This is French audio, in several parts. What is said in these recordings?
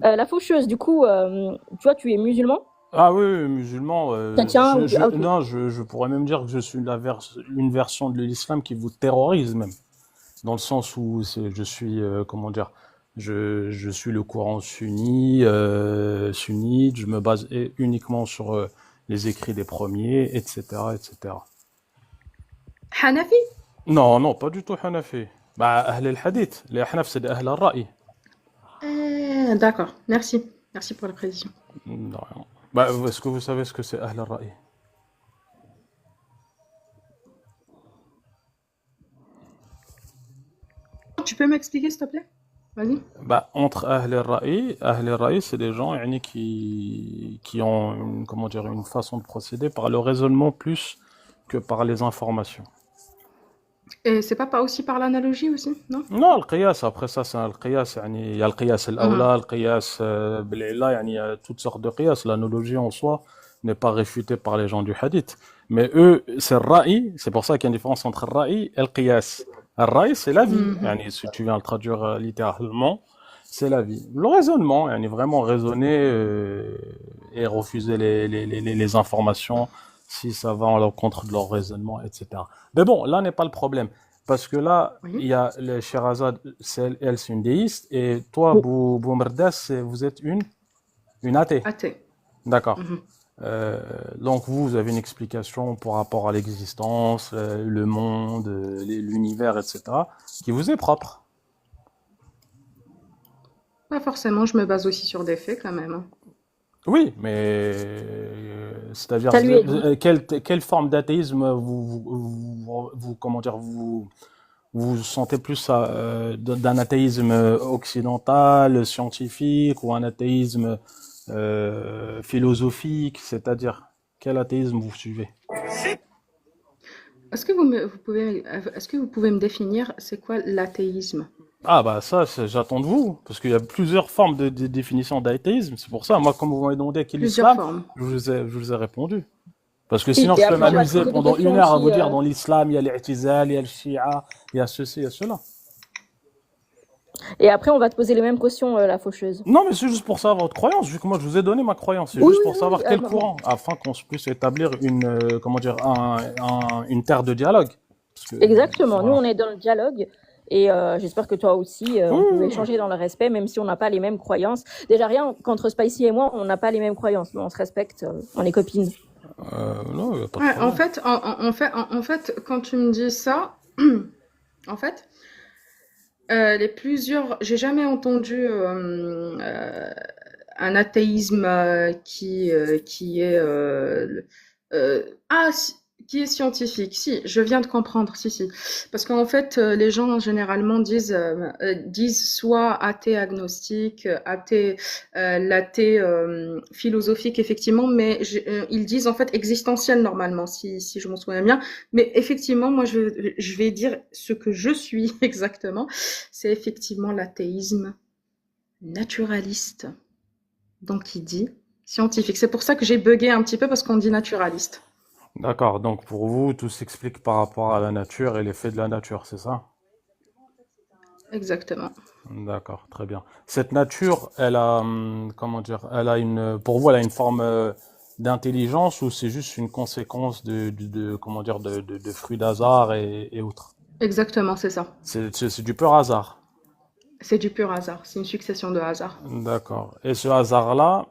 La faucheuse, du coup, tu vois, tu es musulman? Ah oui, oui, musulman, Chrétien ah, ok. non, je pourrais même dire que je suis une version de l'islam qui vous terrorise même, dans le sens où je suis, comment dire, je suis le courant sunnite, je me base uniquement sur les écrits des premiers, etc., etc. Hanafi? Non, non, pas du tout Hanafi. Bah, Ahl al-Hadith, les Hanaf, c'est des Ahl al-Ra'i. D'accord, merci. Merci pour la précision. Non, non. Bah, est-ce que vous savez ce que c'est Ahl al-Ra'i? Tu peux m'expliquer, s'il te plaît? Vas-y. Bah, entre Ahl al-Ra'i, c'est des gens yani, qui ont comment dire, une façon de procéder par le raisonnement plus que par les informations. Et c'est pas aussi par l'analogie aussi, non? Non, le qiyas, après ça, c'est le qiyas, yani, il y a le qiyas Mhm. al-awla, le qiyas bil-illa, yani, il y a toutes sortes de qiyas. L'analogie en soi n'est pas réfutée par les gens du hadith. Mais eux, c'est le ra'i, c'est pour ça qu'il y a une différence entre le ra'i et le qiyas. Le ra'i, c'est la vie, Mhm. yani, si tu viens le traduire littéralement, c'est la vie. Le raisonnement, yani, vraiment raisonner et refuser les informations si ça va en l'encontre de leur raisonnement, etc. Mais bon, là n'est pas le problème. Parce que là, il Oui. y a le Sherazade, elle, c'est une déiste, et toi, Oui. Merdas, vous êtes une athée. Athée. D'accord. Mhm. Euh, donc vous avez une explication par rapport à l'existence, le monde, l'univers, etc., qui vous est propre. Pas forcément, je me base aussi sur des faits quand même, hein. Oui, mais c'est-à-dire Ça lui est dit. quelle forme d'athéisme comment dire, vous vous sentez plus d'un athéisme occidental, scientifique, ou un athéisme philosophique, c'est-à-dire quel athéisme vous suivez? Est-ce que vous pouvez me définir c'est quoi l'athéisme? Ah bah ça, j'attends de vous, parce qu'il y a plusieurs formes de définition d'athéisme. C'est pour ça, moi, comme vous m'avez demandé quel Plusieurs islam, formes. je vous ai répondu. Parce que Oui, sinon, et je peux après, on va te m'amuser poser des pendant questions une heure à aussi. vous dire dans l'islam, il y a l'i'tizal, il y a le shia, il y a ceci, il y a cela. Et après, on va te poser les mêmes questions, la faucheuse. Non, mais c'est juste pour savoir votre croyance, vu que moi je vous ai donné ma croyance. C'est Oui, juste oui, pour oui. savoir quel courant, afin qu'on puisse établir comment dire, une terre de dialogue. Parce que, Exactement. Nous, voilà. on est dans le dialogue. Et j'espère que toi aussi, Oui, on peut oui, oui. échanger dans le respect, même si on n'a pas les mêmes croyances. Déjà, rien qu'entre Spicy et moi, on n'a pas les mêmes croyances, mais on se respecte, on est copines. Non, il n'y a pas de Ouais, problème. en fait, quand tu me dis ça, en fait, j'ai jamais entendu un athéisme qui est qui est scientifique. Si, je viens de comprendre. Si, si, parce qu'en fait, les gens généralement disent soit athée agnostique, l'athée philosophique effectivement, mais ils disent en fait existentiel normalement, si je m'en souviens bien. Mais effectivement, moi, je vais dire ce que je suis exactement. C'est effectivement l'athéisme naturaliste. Donc, il dit scientifique. C'est pour ça que j'ai bugué un petit peu parce qu'on dit naturaliste. D'accord, donc pour vous, tout s'explique par rapport à la nature et l'effet de la nature, c'est ça? Exactement. D'accord, très bien. Cette nature, elle a, comment dire, pour vous, elle a une forme d'intelligence ou c'est juste une conséquence comment dire, de fruits d'hasard et autres? Exactement, c'est ça. C'est du pur hasard. C'est du pur hasard. C'est une succession de hasards. D'accord. Et ce hasard-là,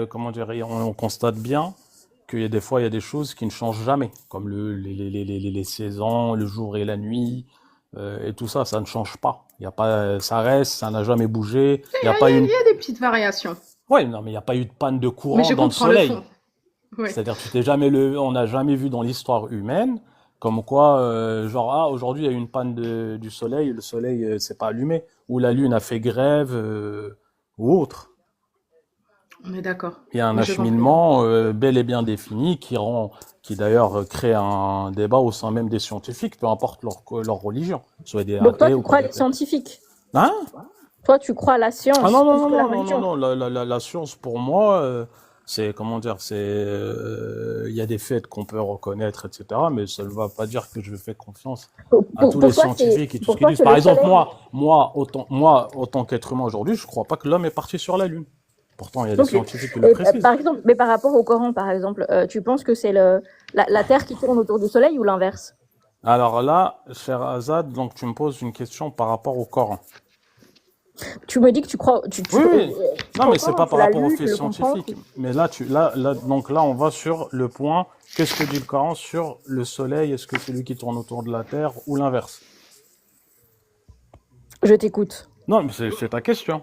comment dire, on constate bien qu'il y a des fois, il y a des choses qui ne changent jamais, comme les saisons, le jour et la nuit, et tout ça, ça ne change pas. Il y a pas, ça reste, ça n'a jamais bougé. Il n'y a pas Il une, y a des petites variations. ouais, non, mais il n'y a pas eu de panne de Mais courant je dans le comprends le soleil. fond. Oui. C'est-à-dire, on n'a jamais vu dans l'histoire humaine, comme quoi, genre, ah, aujourd'hui, il y a eu une panne du soleil, le soleil s'est pas allumé, ou la lune a fait grève, ou autre. On est d'accord. Il y a un Oui, je comprends. acheminement bel et bien défini qui d'ailleurs crée un débat au sein même des scientifiques, peu importe leur religion, soit des Donc toi, athées tu ou pas crois des les athées. scientifiques. Hein? Toi, tu crois à la Ah science non, non, plus non, que la non, non, non, religion. non, la science pour moi, c'est, comment dire, il y a des faits qu'on peut reconnaître, etc. Mais ça ne va pas dire que je fais confiance à tous les Pour toi, scientifiques et tout ce pour qu'ils toi disent. que Par le exemple, soleil. moi, autant qu'être humain aujourd'hui, je crois pas que l'homme est parti sur la Lune. Pourtant, il y a des Ok. scientifiques qui le Et, précisent. par exemple, mais par rapport au Coran, par exemple, tu penses que c'est la Terre qui tourne autour du Soleil ou l'inverse? Alors là, cher Azad, donc tu me poses une question par rapport au Coran. Tu me dis que tu crois, Oui, oui. tu Non, crois au mais c'est Coran, pas tu par l'as rapport aux lu, tu faits le comprends. scientifiques. Mais donc là, on va sur le point. Qu'est-ce que dit le Coran sur le soleil? Est-ce que c'est lui qui tourne autour de la Terre ou l'inverse? Je t'écoute. Non, mais c'est ta question.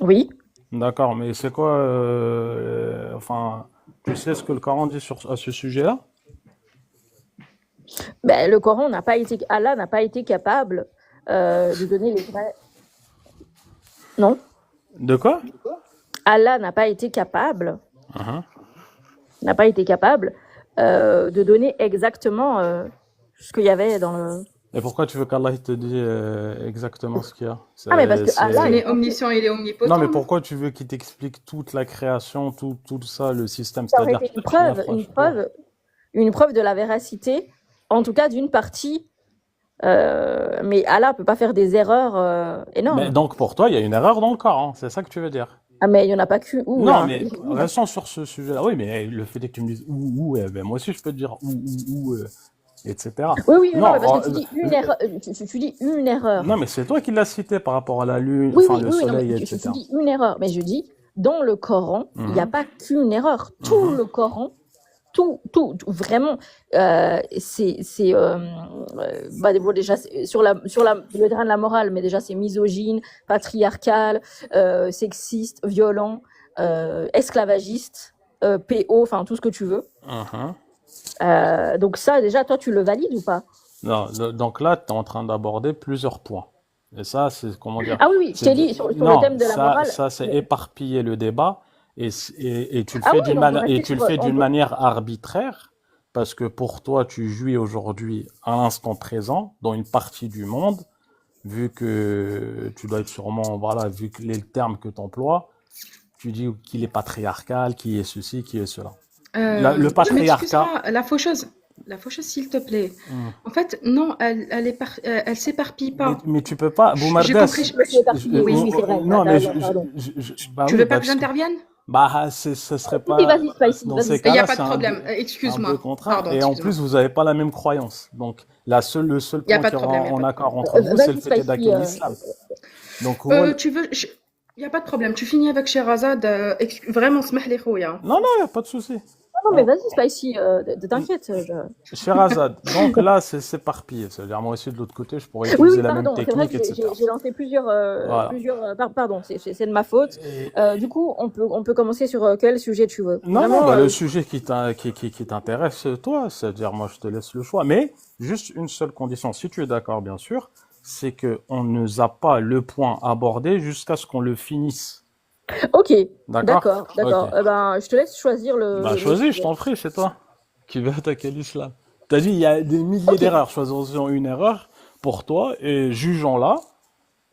Oui. D'accord, mais c'est quoi, enfin, tu sais ce que le Coran dit à ce sujet-là? Ben, Allah n'a pas été capable de donner les vrais. Non. De quoi? Allah n'a pas été capable, Mhm. n'a pas été capable de donner exactement ce qu'il y avait dans le. Et pourquoi tu veux qu'Allah il te dise exactement ce qu'il y a? Ah, mais parce que Allah Il est est omniscient, il est Non, omnipotent, mais non? pourquoi tu veux qu'il t'explique toute la création, tout ça, le système, ça aurait c'est-à-dire été la une preuve de la véracité, en tout cas d'une partie. Mais Allah peut pas faire des erreurs Mais énormes. donc pour toi, il y a une erreur dans le Coran, c'est ça que tu veux dire? Ah, mais il y en a pas qu'une. Non, mais restons sur ce sujet-là. Oui, mais le fait est que tu me dises ben moi aussi je peux te dire etc. Oui, non, Non, mais parce que tu dis une erreur. Tu dis une erreur. non, mais c'est toi qui l'as cité par rapport à la Lune, Oui, le non, soleil, mais tu etc. dis une erreur. Mais je dis, dans le Coran, il n'y a pas qu'une erreur. Tout le Coran, tout, vraiment, bon, déjà, sur le terrain de la morale, mais déjà, c'est misogyne, patriarcal, sexiste, violent, esclavagiste, PO, enfin, tout ce que tu veux. Donc ça, déjà, toi, tu le valides ou pas? Non, donc là, tu es en train d'aborder plusieurs points. Et ça, c'est comment dire? Ah oui, je t'ai dit sur Non, le thème de la morale. ça c'est éparpiller le débat et tu le Ah fais oui, on peut rester sur- on d'une peut- manière arbitraire parce que pour toi, tu jouis aujourd'hui à l'instant présent dans une partie du monde, vu que tu dois être sûrement, voilà, vu que les termes que tu emploies, tu dis qu'il est patriarcal, qu'il est ceci, qu'il est cela. Le Tu patriarcat. m'excuseras, la faucheuse, s'il te plaît. En fait, non, elle s'éparpille pas. Mais tu peux pas, J'ai Boumardas. compris. Je me suis éparpillée, oui, c'est vrai. Non, mais Pardon. bah Tu oui, veux pas que parce j'intervienne? Bah, ce serait Oui, pas. vas-y, Spicy, Dans vas-y. ces Il n'y a cas-là, pas c'est de problème. un peu Excuse-moi. contraint. Pardon, Et en excuse-moi. plus, vous n'avez pas la même croyance. Donc, le seul Il n'y a point pas de qui problème. rend il y a en pas de accord problème. entre vous, c'est le Vas-y, fait d'attaquer Spicy. l'islam. Donc, Il n'y a pas de problème. Tu finis avec Sherazade. Vraiment, smah les khouya. non, il n'y a pas de souci. Non, mais vas-y, Spicy, t'inquiète. Sherazade, donc là, c'est s'éparpiller. C'est-à-dire, moi aussi, de l'autre côté, je pourrais Oui, utiliser la même pardon, c'est vrai technique, que etc. j'ai lancé plusieurs. Voilà. Pardon, c'est de ma faute. Et- Du coup, on peut commencer sur quel sujet tu veux. Non, Vraiment, bah, le sujet qui t'intéresse, toi, c'est-à-dire, moi, je te laisse le choix. Mais, juste une seule condition, si tu es d'accord, bien sûr, c'est qu'on ne zappe pas le point abordé jusqu'à ce qu'on le finisse. Ok, D'accord? d'accord. Ok. Ben, je te laisse choisir le. Bah, le choisis, je sujet. t'en prie, c'est toi qui veux attaquer l'islam. T'as dit, il y a des milliers Ok. d'erreurs. Choisissons une erreur pour toi et jugeons-la.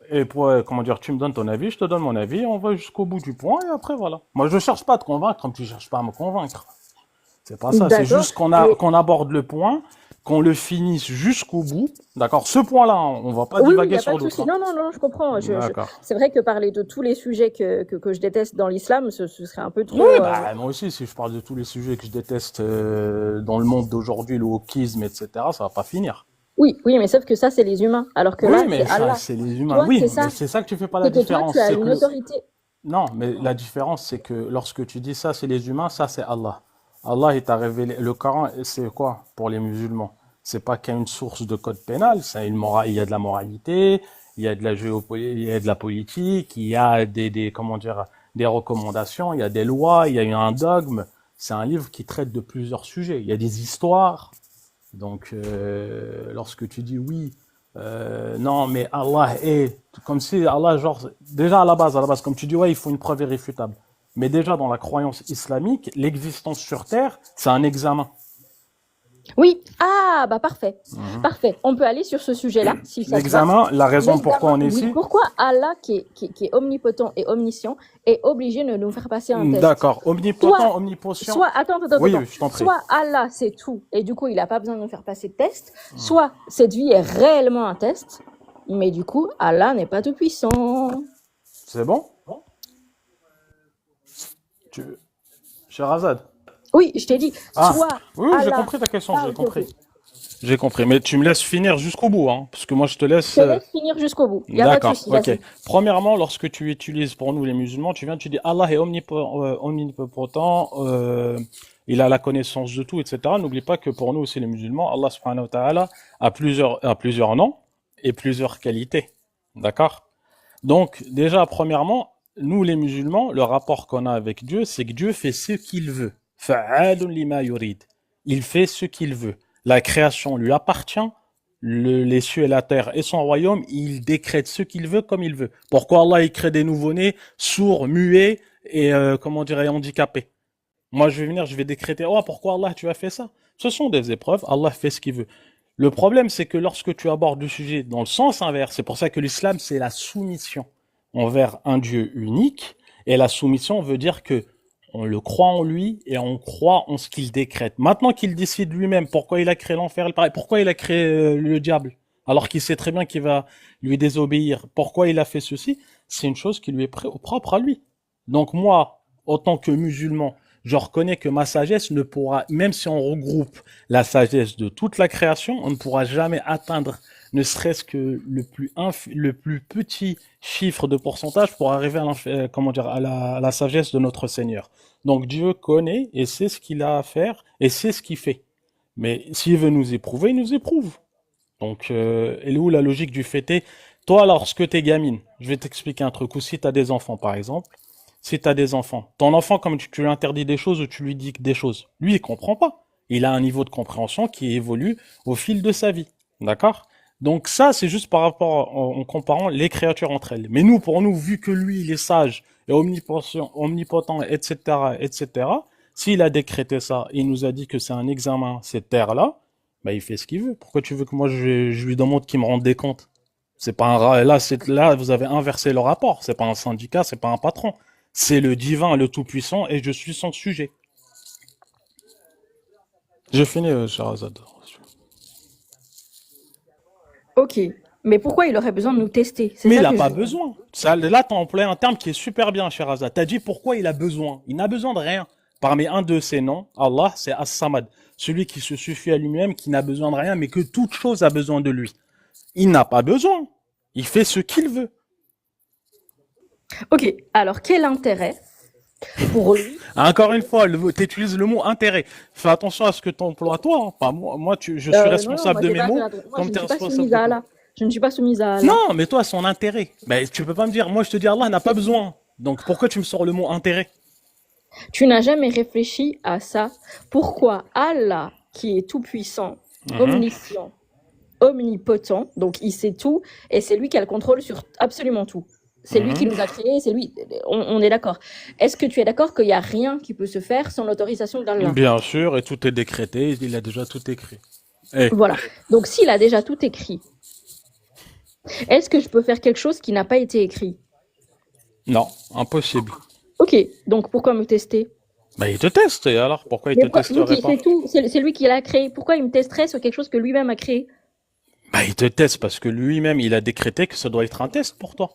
Et pour, comment dire, tu me donnes ton avis, je te donne mon avis, on va jusqu'au bout du point et après, voilà. Moi, je cherche pas à te convaincre comme tu cherches pas à me convaincre. C'est pas ça, c'est D'accord. juste qu'on aborde le point, qu'on le finisse jusqu'au bout. D'accord? Ce point-là, on va pas Oui, il divaguer n'y a sur pas de d'autres. souci. Hein. Non, je comprends. D'accord. C'est vrai que parler de tous les sujets que je déteste dans l'islam, ce serait un peu trop. Oui, bah, moi aussi, si je parle de tous les sujets que je déteste dans le monde d'aujourd'hui, le wokisme, etc., ça va pas finir. Oui, mais sauf que ça, c'est les humains. Alors que là, Oui, mais c'est Allah. c'est les humains. Toi, Oui, c'est ça. mais c'est ça que tu fais pas la C'est que toi, différence. tu as C'est une que autorité. Non, mais la différence, c'est que lorsque tu dis ça, c'est les humains, ça, c'est Allah. Allah, il t'a révélé. Le Coran, c'est quoi pour les musulmans? C'est pas qu'une source de code pénal, c'est il y a de la moralité, il y a de la géopolitique, il y a de la politique, il y a comment dire, des recommandations, il y a des lois, il y a un dogme. C'est un livre qui traite de plusieurs sujets. Il y a des histoires. Donc, lorsque tu dis oui, non, mais Allah est, comme si Allah, genre, déjà à la base, comme tu dis, ouais, il faut une preuve irréfutable. Mais déjà, dans la croyance islamique, l'existence sur Terre, c'est un examen. Oui, ah, bah parfait. Mhm. Parfait. On peut aller sur ce sujet-là, si ça te va. L'examen, la raison pourquoi on est Oui, ici. pourquoi Allah, qui est omnipotent et omniscient, est obligé de nous faire passer un test? D'accord. Omnipotent, Soit, omnipotent. attends, Oui, oui, je t'en prie. soit Allah, c'est tout, et du coup, il n'a pas besoin de nous faire passer de test, soit cette vie est réellement un test, mais du coup, Allah n'est pas tout puissant. C'est bon? Sherazade. Oui, je t'ai dit, Ah, soit oui, j'ai Allah compris ta question, parle j'ai compris. de- J'ai compris, mais tu me laisses finir jusqu'au bout, hein, parce que moi je te laisse. Je te laisse finir jusqu'au bout. Il n'y a pas de D'accord, souci. ok. vas-y. Premièrement, lorsque tu utilises pour nous les musulmans, tu dis Allah est omnipotent, il a la connaissance de tout, etc. N'oublie pas que pour nous aussi les musulmans, Allah subhanahu wa ta'ala a plusieurs noms et plusieurs qualités. D'accord? Donc, déjà, premièrement, nous les musulmans, le rapport qu'on a avec Dieu, c'est que Dieu fait ce qu'il veut. Fa'alun lima yurid. Il fait ce qu'il veut. La création lui appartient, les cieux et la terre et son royaume, il décrète ce qu'il veut comme il veut. Pourquoi Allah il crée des nouveau-nés sourds, muets et handicapés? Moi je vais venir, je vais décréter, oh pourquoi Allah tu as fait ça? Ce sont des épreuves, Allah fait ce qu'il veut. Le problème c'est que lorsque tu abordes le sujet dans le sens inverse, c'est pour ça que l'islam c'est la soumission envers un Dieu unique, et la soumission veut dire que on le croit en lui et on croit en ce qu'il décrète. Maintenant qu'il décide lui-même pourquoi il a créé l'enfer, pourquoi il a créé le diable, alors qu'il sait très bien qu'il va lui désobéir, pourquoi il a fait ceci, c'est une chose qui lui est propre à lui. Donc moi, en tant que musulman, je reconnais que ma sagesse ne pourra, même si on regroupe la sagesse de toute la création, on ne pourra jamais atteindre ne serait-ce que le plus petit chiffre de pourcentage pour arriver à la sagesse de notre Seigneur. Donc Dieu connaît et sait ce qu'il a à faire et sait ce qu'il fait. Mais s'il veut nous éprouver, il nous éprouve. Donc, elle est où la logique du fait? Toi, lorsque t'es gamine, je vais t'expliquer un truc, ou si t'as des enfants, par exemple, si t'as des enfants, ton enfant, comme tu lui interdis des choses ou tu lui dis des choses, lui, il comprend pas. Il a un niveau de compréhension qui évolue au fil de sa vie. D'accord? Donc ça, c'est juste par rapport, en comparant les créatures entre elles. Mais nous, pour nous, vu que lui, il est sage et omnipotent, etc., etc., s'il a décrété ça, il nous a dit que c'est un examen, cette terre-là, bah, il fait ce qu'il veut. Pourquoi tu veux que moi, je lui demande qu'il me rende des comptes? C'est pas là, vous avez inversé le rapport. C'est pas un syndicat, c'est pas un patron. C'est le divin, le tout-puissant, et je suis son sujet. J'ai fini, Sherazade. Ok. Mais pourquoi il aurait besoin de nous tester? C'est Mais il ça n'a que pas je... besoin. Ça, là, tu as employé un terme qui est super bien, Sherazade. Tu as dit pourquoi il a besoin. Il n'a besoin de rien. Parmi un de ses noms, Allah, c'est As-Samad. Celui qui se suffit à lui-même, qui n'a besoin de rien, mais que toute chose a besoin de lui. Il n'a pas besoin. Il fait ce qu'il veut. Ok. Alors, quel intérêt pour lui? Encore une fois, tu utilises le mot intérêt. Fais attention à ce que tu emploies toi. Hein. Pas moi, je suis Non, non, responsable moi, de j'ai mes pas fait mots, attention. Moi, comme je tu ne es suis pas responsable soumise de à toi. Allah. Je ne suis pas soumise à Allah. Non, mais toi, son intérêt. Ben, tu peux pas me dire, moi, je te dis, Allah n'a pas besoin. Donc, pourquoi tu me sors le mot intérêt? Tu n'as jamais réfléchi à ça. Pourquoi Allah, qui est tout-puissant, omniscient, omnipotent, donc il sait tout, et c'est lui qui a le contrôle sur absolument tout. C'est lui qui nous a créés, c'est lui. On est d'accord. Est-ce que tu es d'accord qu'il n'y a rien qui peut se faire sans l'autorisation d'Allah? Bien sûr, et tout est décrété, il a déjà tout écrit. Eh, Voilà. Donc s'il a déjà tout écrit, est-ce que je peux faire quelque chose qui n'a pas été écrit? non, impossible. Ok. Donc pourquoi me tester? Ben, il te teste, et alors, pourquoi il Mais te pourquoi, testerait lui, pas? c'est tout. C'est lui qui l'a créé. Pourquoi il me testerait sur quelque chose que lui-même a créé? Ben, il te teste parce que lui-même, il a décrété que ça doit être un test pour toi.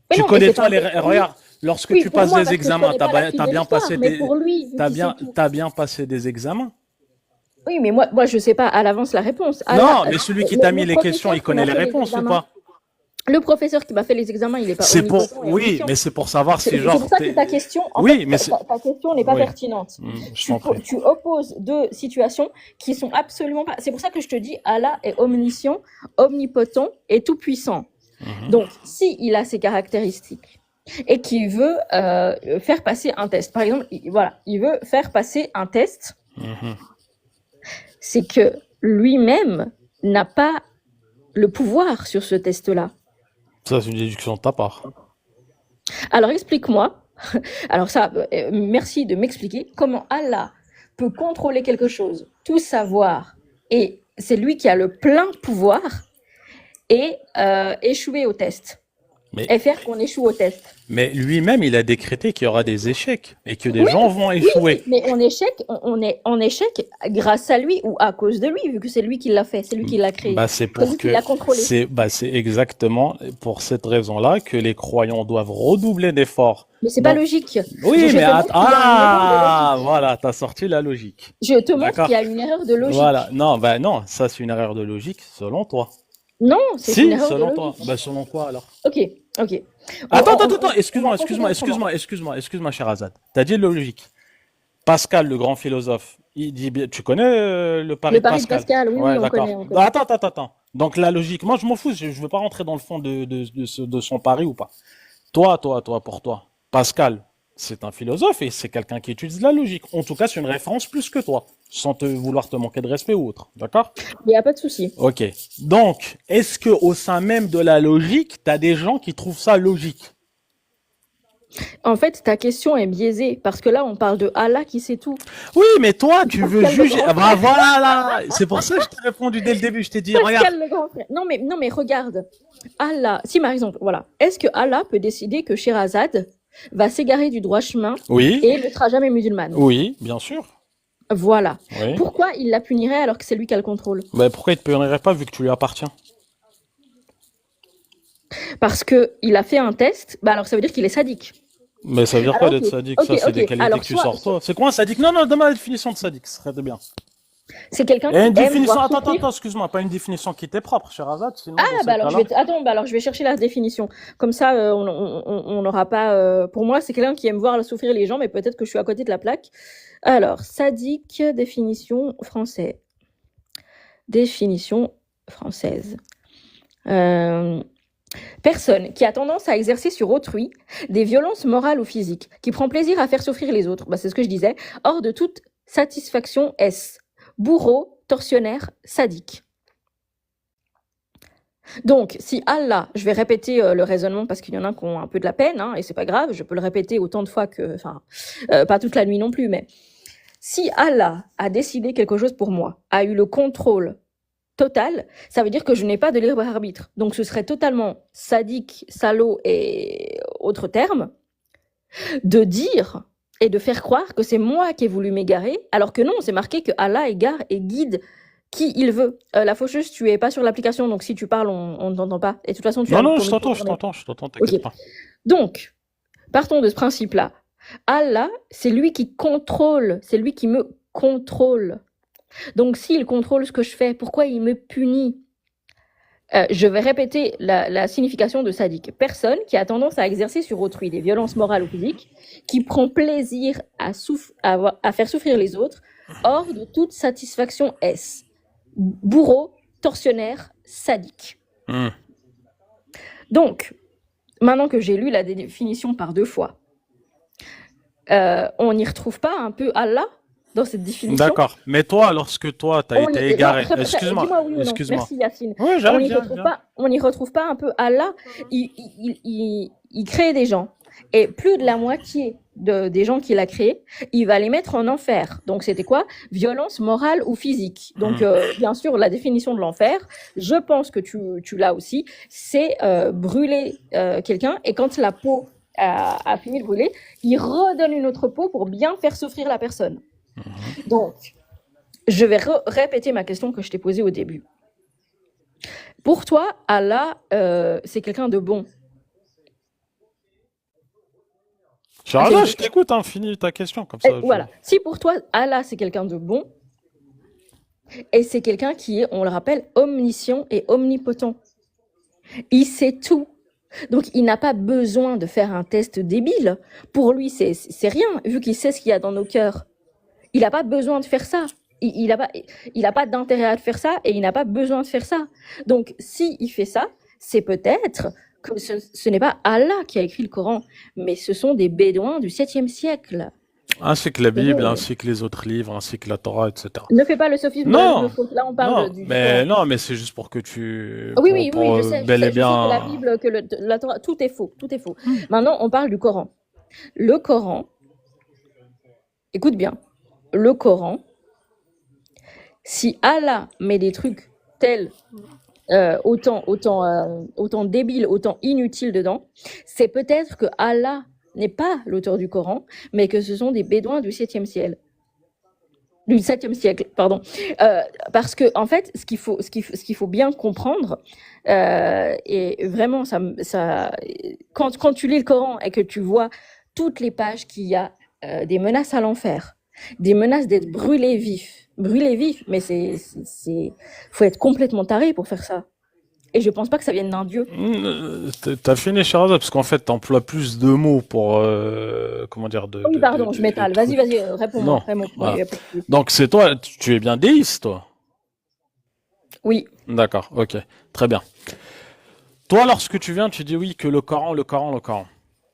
Mais Tu non, mais connais, c'est toi, pas un test pour lui. regarde, lorsque Oui, tu pour passes moi, des parce que je examens, connais pas la suite de bien l'histoire, passé mais pour lui, vu qu'il sait tout. t'as bien passé des examens. Oui, mais moi, je sais pas à l'avance la réponse. Non, mais celui qui t'a mis les questions, professeur il qui connaît m'a les fait réponses ou examens- pas? Le professeur qui m'a fait les examens, il est pas C'est pour, omnipotent et oui, omniscient. mais c'est pour savoir si C'est genre pour ça que ta question, en Oui, fait, mais c'est- ta question n'est pas Oui. pertinente. Je t'en prie. Tu opposes deux situations qui sont absolument pas. C'est pour ça que je te dis, Allah est omniscient, omnipotent et tout puissant. Donc, si il a ces caractéristiques et qu'il veut faire passer un test, par exemple, il veut faire passer un test, c'est que lui-même n'a pas le pouvoir sur ce test-là. Ça, c'est une déduction de ta part. Alors explique-moi, alors ça, merci de m'expliquer comment Allah peut contrôler quelque chose, tout savoir, et c'est lui qui a le plein pouvoir, et échouer au test, Mais, et faire qu'on échoue au test. mais lui-même, il a décrété qu'il y aura des échecs et que des Oui, gens vont oui, échouer. mais on est en échec grâce à lui ou à cause de lui, vu que c'est lui qui l'a fait, c'est lui qui l'a créé, Bah, c'est c'est pour lui qui que l'a contrôlé. c'est exactement pour cette raison-là que les croyants doivent redoubler d'efforts. Mais c'est pas Donc, logique. oui, Je mais te montre qu'il y a une erreur de logique. voilà, t'as sorti la logique. Je te montre qu'il D'accord? y a une erreur de Voilà. logique. Non, bah non, ça c'est une erreur de logique selon toi. Non, c'est une Si, erreur de selon toi. logique. Bah selon quoi alors? Ok, ok. Attends, On va continuer autrement. excuse-moi, cher Azad. T'as dit logique. Pascal, le grand philosophe, il dit bien, tu connais le pari Le de pari de Pascal? Pascal, oui, Ouais, on d'accord. connaît, on Bah, connaît. attends. Donc la logique, moi je m'en fous, je veux pas rentrer dans le fond de son pari ou pas. Pour toi, Pascal, c'est un philosophe et c'est quelqu'un qui utilise la logique. En tout cas, c'est une référence plus que toi, sans vouloir te manquer de respect ou autre. D'accord? Il n'y a pas de souci. Ok. Donc, est-ce que au sein même de la logique, t'as des gens qui trouvent ça logique? En fait, ta question est biaisée parce que là, on parle de Allah qui sait tout. Oui, mais toi, tu veux Pascal le juger. grand Ah bah frère. voilà. C'est pour ça que je t'ai répondu dès le début. Je t'ai dit, regarde. Pascal le grand frère. Non, mais regarde. Allah, si par exemple, voilà, est-ce que Allah peut décider que Sherazade va s'égarer du droit chemin Oui, et ne sera jamais musulmane? oui, bien sûr. Voilà. Oui. Pourquoi il la punirait alors que c'est lui qui a le contrôle? Bah pourquoi il te punirait pas vu que tu lui appartiens? Parce que il a fait un test, bah alors ça veut dire qu'il est sadique. Mais ça veut dire quoi Alors, d'être ok, sadique? ok, Ça, c'est des ok. qualités Alors, que tu soit, sors toi. C'est quoi un sadique? Non, donne-moi la définition de sadique, ce serait de bien. c'est quelqu'un Et qui une aime définition, voir attends, souffrir. excuse-moi, pas une définition qui t'est propre, cher Azad, sinon Ah, dans bah ce alors cas-là. attends, bah alors je vais chercher la définition. Comme ça, on n'aura pas. Pour moi, c'est quelqu'un qui aime voir souffrir les gens, mais peut-être que je suis à côté de la plaque. Alors, sadique, définition française. Définition française. Personne qui a tendance à exercer sur autrui des violences morales ou physiques, qui prend plaisir à faire souffrir les autres, bah, c'est ce que je disais, hors de toute satisfaction est bourreau, tortionnaire, sadique. Donc, si Allah, je vais répéter le raisonnement parce qu'il y en a qui ont un peu de la peine, hein, et c'est pas grave, je peux le répéter autant de fois que, enfin, pas toute la nuit non plus, mais si Allah a décidé quelque chose pour moi, a eu le contrôle total, ça veut dire que je n'ai pas de libre arbitre. Donc, ce serait totalement sadique, salaud et autres termes de dire et de faire croire que c'est moi qui ai voulu m'égarer, alors que non, c'est marqué que Allah égare et guide qui il veut. La faucheuse, tu es pas sur l'application, donc si tu parles, on ne t'entend pas. Et de toute façon, tu as Non, le je communiqué t'entends, sur les- t'inquiète Ok. pas. Donc, partons de ce principe-là. Allah, c'est lui qui contrôle, c'est lui qui me contrôle. Donc, s'il contrôle ce que je fais, pourquoi il me punit? Je vais répéter la signification de sadique. Personne qui a tendance à exercer sur autrui des violences morales ou physiques, qui prend plaisir à faire souffrir les autres, hors de toute satisfaction est bourreau, tortionnaire, sadique. Hmm. Donc, maintenant que j'ai lu la définition par 2 fois, on n'y retrouve pas un peu Allah dans cette définition? D'accord. Mais toi, lorsque toi, t'as On été y- égaré, non, excuse-moi, dis-moi oui ou non. excuse-moi. Merci Yacine. Ouais, On j'arrive, n'y viens, retrouve viens. pas, on n'y retrouve pas un peu Allah. Il crée des gens et plus de la moitié des gens qu'il a créés, il va les mettre en enfer. Donc c'était quoi? Violence morale ou physique. Donc bien sûr la définition de l'enfer, je pense que tu l'as aussi, c'est brûler quelqu'un et quand la peau a fini de brûler, il redonne une autre peau pour bien faire souffrir la personne. Donc je vais répéter ma question que je t'ai posée au début. Pour toi, Allah, c'est quelqu'un de bon. Cher Azad, je t'écoute, hein, finis ta question, comme ça. Voilà. Si pour toi, Allah, c'est quelqu'un de bon, et c'est quelqu'un qui est, on le rappelle, omniscient et omnipotent. Il sait tout. Donc, il n'a pas besoin de faire un test débile. Pour lui, c'est rien, vu qu'il sait ce qu'il y a dans nos cœurs. Il n'a pas besoin de faire ça. Il n'a pas d'intérêt à faire ça et il n'a pas besoin de faire ça. Donc, s'il fait ça, c'est peut-être que ce n'est pas Allah qui a écrit le Coran, mais ce sont des Bédouins du 7e siècle. Ainsi que la Bible, ainsi que les autres livres, ainsi que la Torah, etc. Ne fais pas le sophisme. Non, là, on parle du mais Coran. Non, mais c'est juste pour que tu. Oui, je sais. Bel et Je sais bien. que la Bible, que la Torah, tout est faux. Tout est faux. Maintenant, on parle du Coran. Le Coran, écoute bien, le Coran, si Allah met des trucs tels autant débiles, autant inutiles dedans, c'est peut-être que Allah n'est pas l'auteur du Coran, mais que ce sont des bédouins du 7e siècle. Du 7e siècle, pardon. Parce que, en fait, ce qu'il faut bien comprendre, et vraiment, quand tu lis le Coran et que tu vois toutes les pages qu'il y a des menaces à l'enfer, des menaces d'être brûlé vif, mais faut être complètement taré pour faire ça. Et je pense pas que ça vienne d'un dieu. T'as fini, Sherazade, parce qu'en fait, t'emploies plus de mots pour, comment dire, Oui, pardon, je m'étale. Vas-y, réponds-moi. Non. Voilà. Donc, c'est toi, tu es bien déiste, toi? Oui. D'accord, ok. Très bien. Toi, lorsque tu viens, tu dis oui que le Coran.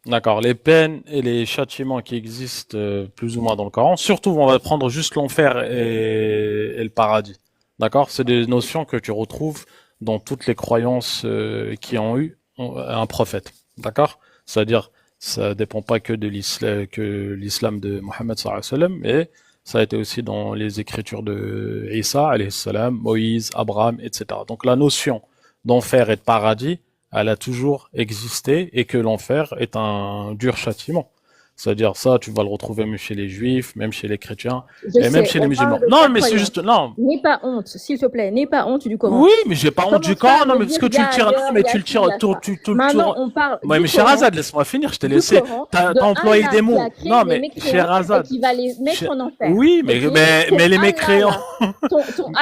D'accord, les peines et les châtiments qui existent plus ou moins dans le Coran, surtout on va prendre juste l'enfer et le paradis. D'accord? C'est des notions que tu retrouves dans toutes les croyances qui ont eu un prophète. D'accord? C'est-à-dire, ça dépend pas que de l'islam de Mohammed sallallahu alayhi wa sallam, mais ça a été aussi dans les écritures de Isa alayhi salam, Moïse, Abraham, etc. Donc la notion d'enfer et de paradis, elle a toujours existé et que l'enfer est un dur châtiment. C'est-à-dire ça, tu vas le retrouver même chez les juifs, même chez les chrétiens, même chez les musulmans. Non, mais c'est juste, non. N'aie pas honte, s'il te plaît, n'aie pas honte du Coran. Oui, mais j'ai pas honte du Coran, non, mais parce que tu le tires, non, mais tu le tires, Maintenant, on parle. Ouais, mais Sherazade, laisse-moi finir, je t'ai laissé. T'as employé des mots. Non, mais Sherazade. Qui va les mettre en enfer. Oui, mais les mécréants. Ton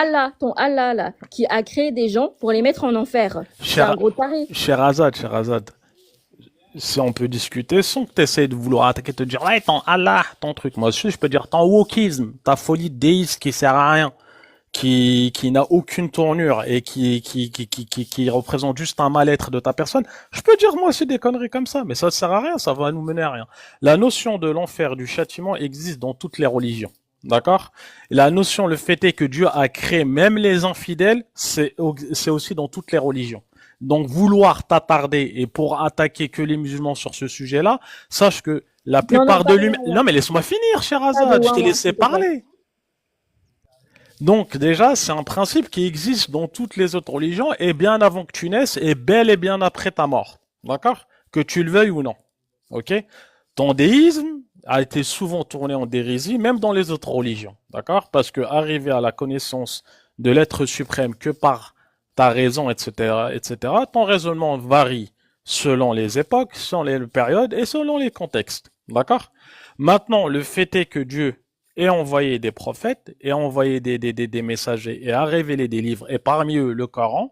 Allah, là, qui a créé des gens pour les mettre en enfer. C'est un gros taré. Sherazade. Si on peut discuter sans que tu essaies de vouloir attaquer, te dire, ouais, ton Allah, ton truc. Moi aussi, je peux dire ton wokisme, ta folie déiste qui sert à rien, qui n'a aucune tournure et qui représente juste un mal-être de ta personne. Je peux dire, moi aussi, des conneries comme ça, mais ça sert à rien, ça va nous mener à rien. La notion de l'enfer, du châtiment existe dans toutes les religions. D'accord? La notion, le fait est que Dieu a créé même les infidèles, c'est aussi dans toutes les religions. Donc vouloir t'attarder et pour attaquer que les musulmans sur ce sujet-là, sache que la plupart de l'humain... Non mais laisse-moi finir, Sherazade, je t'ai laissé parler. Donc déjà, c'est un principe qui existe dans toutes les autres religions et bien avant que tu naisses et bel et bien après ta mort. D'accord? Que tu le veuilles ou non. Ok? Ton déisme a été souvent tourné en dérisie, même dans les autres religions. D'accord? Parce que arriver à la connaissance de l'être suprême que par ta raison, etc., ton raisonnement varie selon les époques, selon les périodes et selon les contextes. D'accord? Maintenant, le fait est que Dieu ait envoyé des prophètes, ait envoyé des messagers et a révélé des livres, et parmi eux le Coran,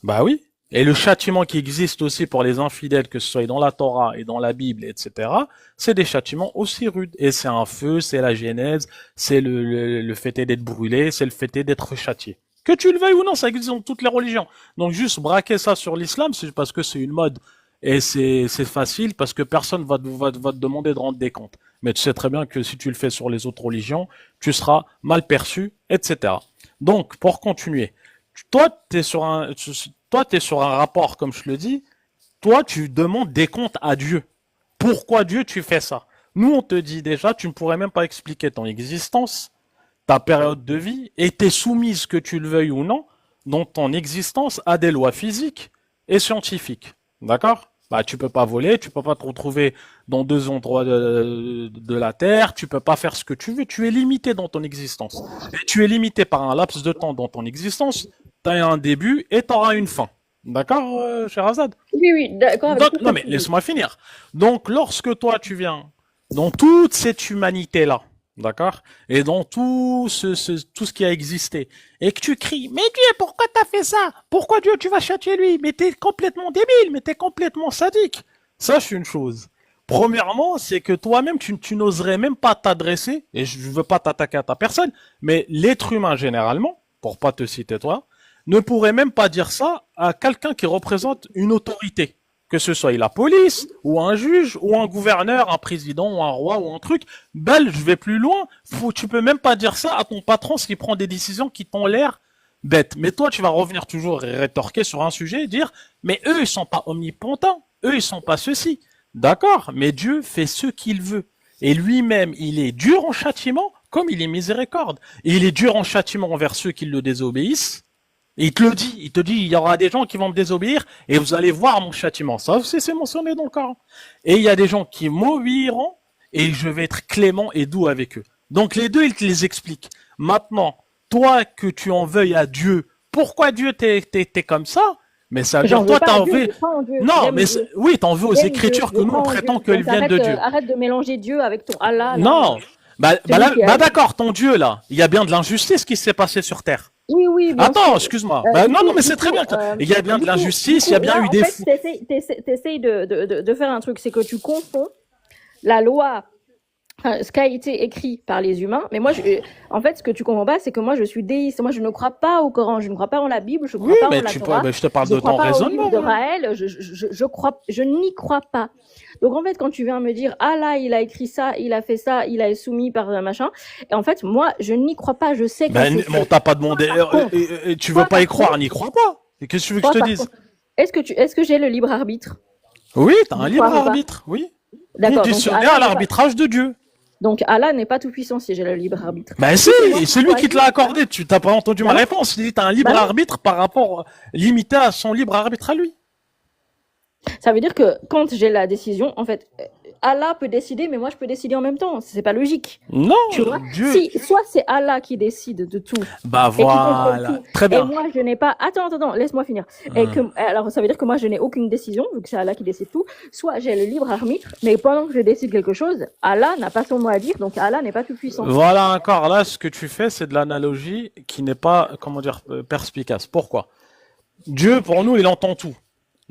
bah oui. Et le châtiment qui existe aussi pour les infidèles, que ce soit dans la Torah et dans la Bible, etc., c'est des châtiments aussi rudes. Et c'est un feu, c'est la genèse, c'est le fait est d'être brûlé, c'est le fait est d'être châtié. Que tu le veuilles ou non, ça existe dans toutes les religions. Donc juste braquer ça sur l'islam, c'est parce que c'est une mode. Et c'est facile parce que personne va te demander de rendre des comptes. Mais tu sais très bien que si tu le fais sur les autres religions, tu seras mal perçu, etc. Donc, pour continuer, toi, t'es sur un rapport, comme je le dis, toi, tu demandes des comptes à Dieu. Pourquoi Dieu, tu fais ça? Nous, on te dit déjà, tu ne pourrais même pas expliquer ton existence, ta période de vie, et t'es soumise, que tu le veuilles ou non, dans ton existence à des lois physiques et scientifiques. D'accord? Bah, tu peux pas voler, tu peux pas te retrouver dans 2 endroits de la Terre, tu peux pas faire ce que tu veux, tu es limité dans ton existence. Et tu es limité par un laps de temps dans ton existence, tu as un début et tu auras une fin. D'accord, Sherazade? Oui, d'accord. Non, mais laisse-moi finir. Donc, lorsque toi, tu viens dans toute cette humanité-là, d'accord, et dans tout ce qui a existé, et que tu cries, mais Dieu, pourquoi t'as fait ça? Pourquoi Dieu, tu vas châtier lui? Mais t'es complètement débile, mais t'es complètement sadique. Sache une chose. Premièrement, c'est que toi-même, tu n'oserais même pas t'adresser, et je veux pas t'attaquer à ta personne, mais l'être humain, généralement, pour pas te citer toi, ne pourrait même pas dire ça à quelqu'un qui représente une autorité. Que ce soit la police, ou un juge, ou un gouverneur, un président, ou un roi, ou un truc. Belle, je vais plus loin. Tu peux même pas dire ça à ton patron qui prend des décisions qui t'ont l'air bêtes. Mais toi, tu vas revenir toujours et rétorquer sur un sujet et dire, mais eux, ils sont pas omnipotents. Eux, ils sont pas ceci. D'accord, mais Dieu fait ce qu'il veut. Et lui-même, il est dur en châtiment comme il est miséricorde. Et il est dur en châtiment envers ceux qui le désobéissent. Et il te dit, il y aura des gens qui vont me désobéir et vous allez voir mon châtiment. Ça aussi, c'est mentionné dans le Coran. Et il y a des gens qui m'obéiront et je vais être clément et doux avec eux. Donc les deux, il te les explique. Maintenant, toi que tu en veuilles à Dieu, pourquoi Dieu t'es comme ça? Mais ça veut dire, J'en veux toi, pas à t'en Dieu, veux. je crois en Dieu, Non, j'aime mais Dieu, oui, t'en veux aux j'aime Dieu, écritures que je nous, crois on en Dieu. prétend Donc qu'elles viennent de Dieu. arrête de mélanger Dieu avec ton Allah, là. Non. Celui qui est... D'accord, ton Dieu, là. Il y a bien de l'injustice qui s'est passée sur Terre. Oui, oui, bien Attends, sûr. excuse-moi. Du Non, coup, non, mais du c'est très coup, bien. Il y a bien de l'injustice, il y a bien là, eu en des fait, fous. t'essayes de faire un truc, c'est que tu confonds la loi, ce qui a été écrit par les humains. Mais moi, en fait, ce que tu comprends pas, c'est que moi, je suis déiste. Moi, je ne crois pas au Coran, je ne crois pas en la Bible, je ne crois Oui, pas en mais la Torah, je te parle je de ne crois ton pas au raisonnement. livre de Raël, je n'y crois pas. Donc, en fait, quand tu viens me dire, ah là, il a écrit ça, il a fait ça, il a soumis par un machin, et en fait, moi, je n'y crois pas, je sais que c'est On t'a pas demandé. Tu veux pas y croire, n'y crois pas. Et qu'est-ce que tu veux que je te dise? Est-ce que j'ai le libre arbitre? Oui, t'as un libre Croire ou pas? arbitre, oui. D'accord. Conditionné Allah à n'est pas- l'arbitrage de Dieu. Donc Allah n'est pas tout puissant si j'ai le libre arbitre. Ben Si c'est moi c'est lui qui te l'a accordé. Tu t'as pas entendu ma Bah non. réponse. Il dit t'as un libre Bah non. arbitre par rapport limité à son libre arbitre à lui. Ça veut dire que quand j'ai la décision, en fait, Allah peut décider, mais moi je peux décider en même temps. C'est pas logique. Non, Tu vois? Dieu. Si, soit c'est Allah qui décide de tout Bah et qui contrôle voilà, tout, très et bien. moi je n'ai pas. Attends, laisse-moi finir. Et que, alors ça veut dire que moi je n'ai aucune décision vu que c'est Allah qui décide tout. Soit j'ai le libre arbitre, mais pendant que je décide quelque chose, Allah n'a pas son mot à dire, donc Allah n'est pas tout puissant. Voilà encore là, ce que tu fais, c'est de l'analogie qui n'est pas, comment dire, perspicace. Pourquoi? Dieu, pour nous, il entend tout.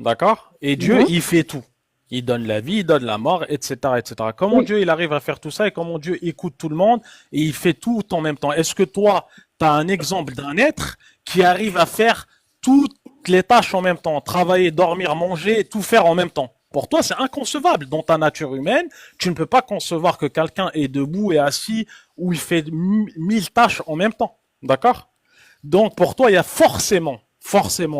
D'accord? Et Dieu, il fait tout. Il donne la vie, il donne la mort, etc., etc. Comment Oui. Dieu, il arrive à faire tout ça et comment Dieu écoute tout le monde et il fait tout en même temps? Est-ce que toi, tu as un exemple d'un être qui arrive à faire toutes les tâches en même temps? Travailler, dormir, manger, tout faire en même temps? Pour toi, c'est inconcevable. Dans ta nature humaine, tu ne peux pas concevoir que quelqu'un est debout et assis ou il fait 1000 tâches en même temps. D'accord? Donc, pour toi, il y a forcément,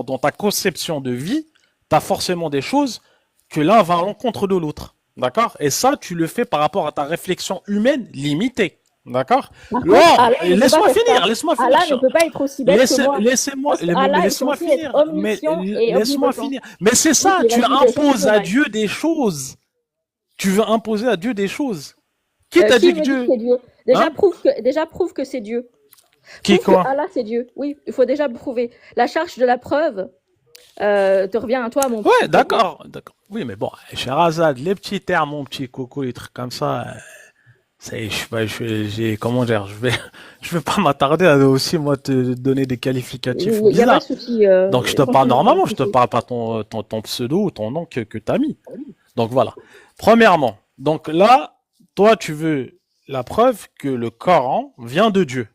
dans ta conception de vie, tu as forcément des choses que l'un va à l'encontre de l'autre. D'accord? Et ça, tu le fais par rapport à ta réflexion humaine limitée. D'accord? Par Non, contre, Allah ne peut laisse-moi pas faire finir, ça. laisse-moi finir. Allah ne peut pas être aussi bête que moi. Laissez-moi, Parce que Allah est laisse-moi censé finir. être omniscient et Laisse-moi omnipotent. finir. Mais c'est ça, Oui, tu vas-y, imposes à vas-y. Dieu des choses. Tu veux imposer à Dieu des choses. Qui t'a Qui dit que me dit Dieu? que c'est Dieu? Hein? Déjà prouve que c'est Dieu. Qui Prouve quoi? que Allah c'est Dieu. Oui, il faut déjà prouver. La charge de la preuve te revient à toi, mon petit. Ouais, d'accord. Oui, mais bon, Sherazade, les petits termes, mon petit coco, les trucs comme ça, comment dire, je vais pas m'attarder à aussi, moi, te donner des qualificatifs Il n'y a pas bizarres. de souci. Donc, je te parle normalement, je te parle pas ton pseudo ou ton nom que t'as mis. Donc, voilà. Premièrement, donc là, toi, tu veux la preuve que le Coran vient de Dieu.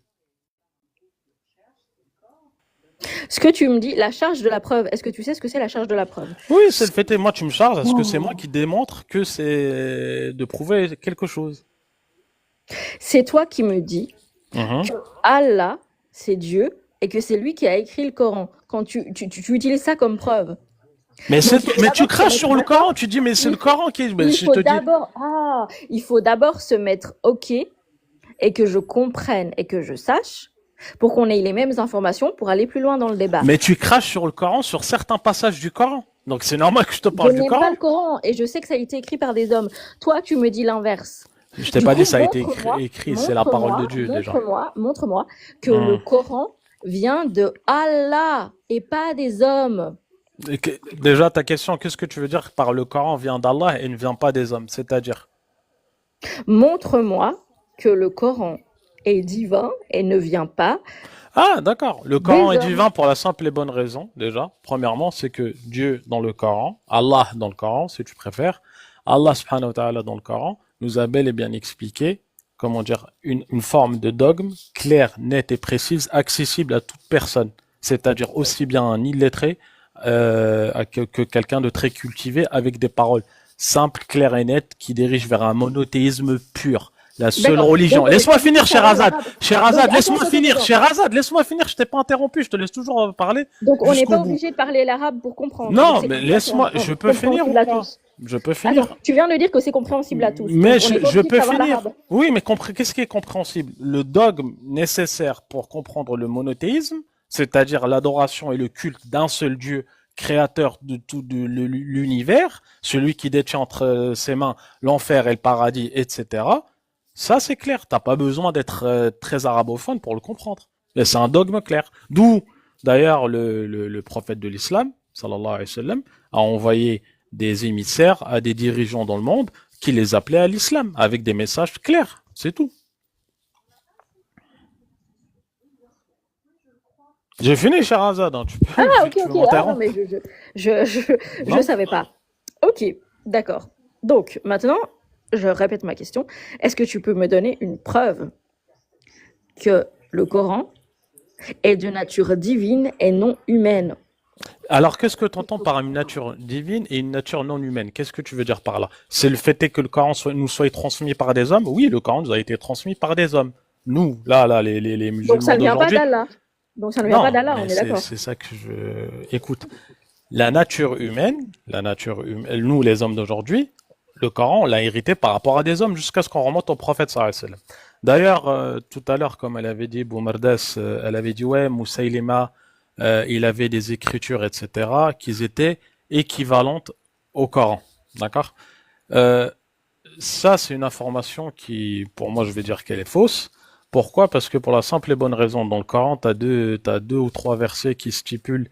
Ce que tu me dis, la charge de la preuve, est-ce que tu sais ce que c'est la charge de la preuve? Oui, c'est le fait, et moi, tu me charges, est-ce que c'est moi qui démontre que c'est de prouver quelque chose? C'est toi qui me dis Mhm. que Allah, c'est Dieu, et que c'est lui qui a écrit le Coran. Quand tu utilises ça comme preuve. Mais Donc, mais tu d'abord, craches se sur mettre le d'accord. Coran, tu dis, mais c'est le Coran qui est, mais Il je faut te dis, il faut d'abord se mettre OK et que je comprenne et que je sache pour qu'on ait les mêmes informations pour aller plus loin dans le débat. mais tu craches sur le Coran, sur certains passages du Coran. Donc c'est normal que je te Je parle du n'aime pas Coran. le Coran et je sais que ça a été écrit par des hommes. Toi, tu me dis l'inverse. Je t'ai Du pas coup, dit ça a été montre-moi- écrit, c'est la parole de Dieu déjà. Montre-moi que le Coran vient de Allah et pas des hommes. Déjà, ta question, qu'est-ce que tu veux dire par le Coran vient d'Allah et ne vient pas des hommes? C'est-à-dire? Montre-moi que le Coran est divin et ne vient pas. Ah, d'accord. Le Coran Des est hommes. divin pour la simple et bonne raison, déjà. Premièrement, c'est que Dieu dans le Coran, Allah dans le Coran, si tu préfères, Allah subhanahu wa ta'ala dans le Coran, nous a bel et bien expliqué, comment dire, une forme de dogme claire, nette et précise, accessible à toute personne. C'est-à-dire aussi bien un illettré que quelqu'un de très cultivé avec des paroles simples, claires et nettes qui dirigent vers un monothéisme pur. La seule D'accord. religion. Donc, Laisse-moi finir, Sherazade. Sherazade, Donc, laisse-moi attends, finir. attends. Sherazade, laisse-moi finir. Je t'ai pas interrompu. Je te laisse toujours parler. Donc on n'est jusqu'au pas bout. obligé de parler l'arabe pour comprendre. Non, C'est mais comme ça laisse-moi. qu'on Je peux finir ou comprend pas? tous. Je peux Attends, finir. tu viens de dire que c'est compréhensible à tous. Mais Donc, on n'est pas je obligé de peux savoir finir. l'arabe. Oui, mais qu'est-ce qui est compréhensible? Le dogme nécessaire pour comprendre le monothéisme, c'est-à-dire l'adoration et le culte d'un seul Dieu, créateur de tout l'univers, celui qui détient entre ses mains l'enfer et le paradis, etc. Ça, c'est clair. T'as pas besoin d'être très arabophone pour le comprendre. Et c'est un dogme clair. D'où, d'ailleurs, le prophète de l'islam, sallallahu alayhi wa sallam, a envoyé des émissaires à des dirigeants dans le monde qui les appelaient à l'islam, avec des messages clairs. C'est tout. J'ai fini, Sherazade. Hein. Ah, ok, Tu veux ok. Ah, non, m'interrompre? mais je Non? savais pas. Ok, d'accord. Donc, maintenant, je répète ma question. Est-ce que tu peux me donner une preuve que le Coran est de nature divine et non humaine? Alors, qu'est-ce que tu entends par une nature divine et une nature non humaine? Qu'est-ce que tu veux dire par là? C'est le fait que le Coran nous soit transmis par des hommes? Oui, le Coran nous a été transmis par des hommes. Nous, là, les Donc, ça musulmans ne vient pas d'aujourd'hui. d'Allah. Donc, ça ne vient pas Non, d'Allah, on mais est d'accord. c'est ça que je... Écoute, la nature humaine, nous, les hommes d'aujourd'hui, le Coran, on l'a hérité par rapport à des hommes jusqu'à ce qu'on remonte au prophète sallallahu alayhi wa sallam. D'ailleurs, tout à l'heure, comme elle avait dit, Boumardas, elle avait dit, ouais, Moussaïlima, il avait des écritures, etc., qui étaient équivalentes au Coran. D'accord? Euh, Ça, c'est une information qui, pour moi, je vais dire qu'elle est fausse. Pourquoi? Parce que pour la simple et bonne raison, dans le Coran, t'as deux ou trois versets qui stipulent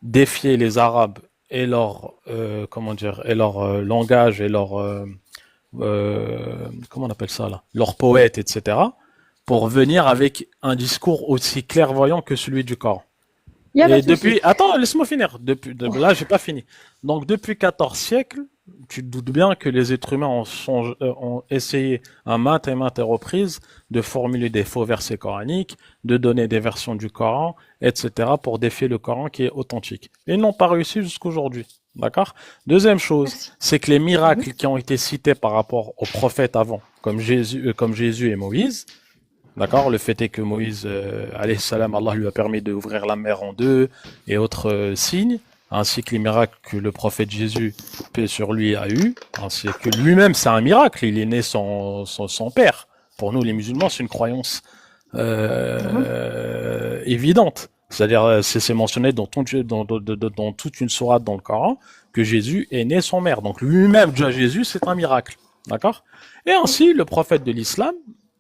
défier les Arabes et leur, comment dire, et leur langage et leur, comment on appelle ça là, leurs poètes, etc., pour venir avec un discours aussi clairvoyant que celui du Coran. Il n'y a pas Et de souci. depuis, attends, laisse-moi finir. Là, j'ai pas fini. Donc, depuis 14 siècles, tu te doutes bien que les êtres humains ont essayé à maintes et maintes reprises de formuler des faux versets coraniques, de donner des versions du Coran, etc., pour défier le Coran qui est authentique. Et ils n'ont pas réussi jusqu'aujourd'hui. D'accord? Deuxième chose, Merci. c'est que les Mhm. miracles qui ont été cités par rapport aux prophètes avant, comme Jésus et Moïse, d'accord? Le fait est que Moïse, alayhi salam, Allah lui a permis d'ouvrir la mer en deux et autres signes, ainsi que les miracles que le prophète Jésus, paix sur lui, a eu, ainsi que lui-même, c'est un miracle, il est né sans père. Pour nous, les musulmans, c'est une croyance Mhm. évidente. C'est-à-dire, c'est mentionné dans toute une sourate dans le Coran que Jésus est né sans mère. Donc lui-même, déjà Jésus, c'est un miracle. D'accord? Et ainsi, le prophète de l'islam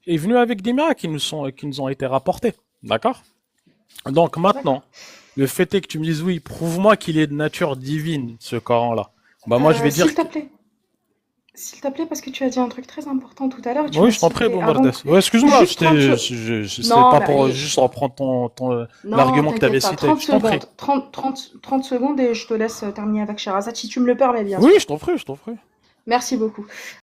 est venu avec des miracles qui nous ont été rapportés. D'accord? Donc maintenant, D'accord. le fait est que tu me dises oui, prouve-moi qu'il est de nature divine, ce Coran-là. Bah moi je vais dire S'il te plaît. S'il te plaît, parce que tu as dit un truc très important tout à l'heure. Tu oui, as je t'en prie, cité avant Bombardes. Ouais, excuse-moi, juste 30 secondes. c'était Non, pas mais pour juste reprendre non, l'argument que tu avais t'inquiète pas. cité. 30 Je t'en prie. secondes. 30 secondes et je te laisse terminer avec Sherazade, si tu me le permets, bien Oui, sûr. je t'en prie, je t'en prie. Merci beaucoup.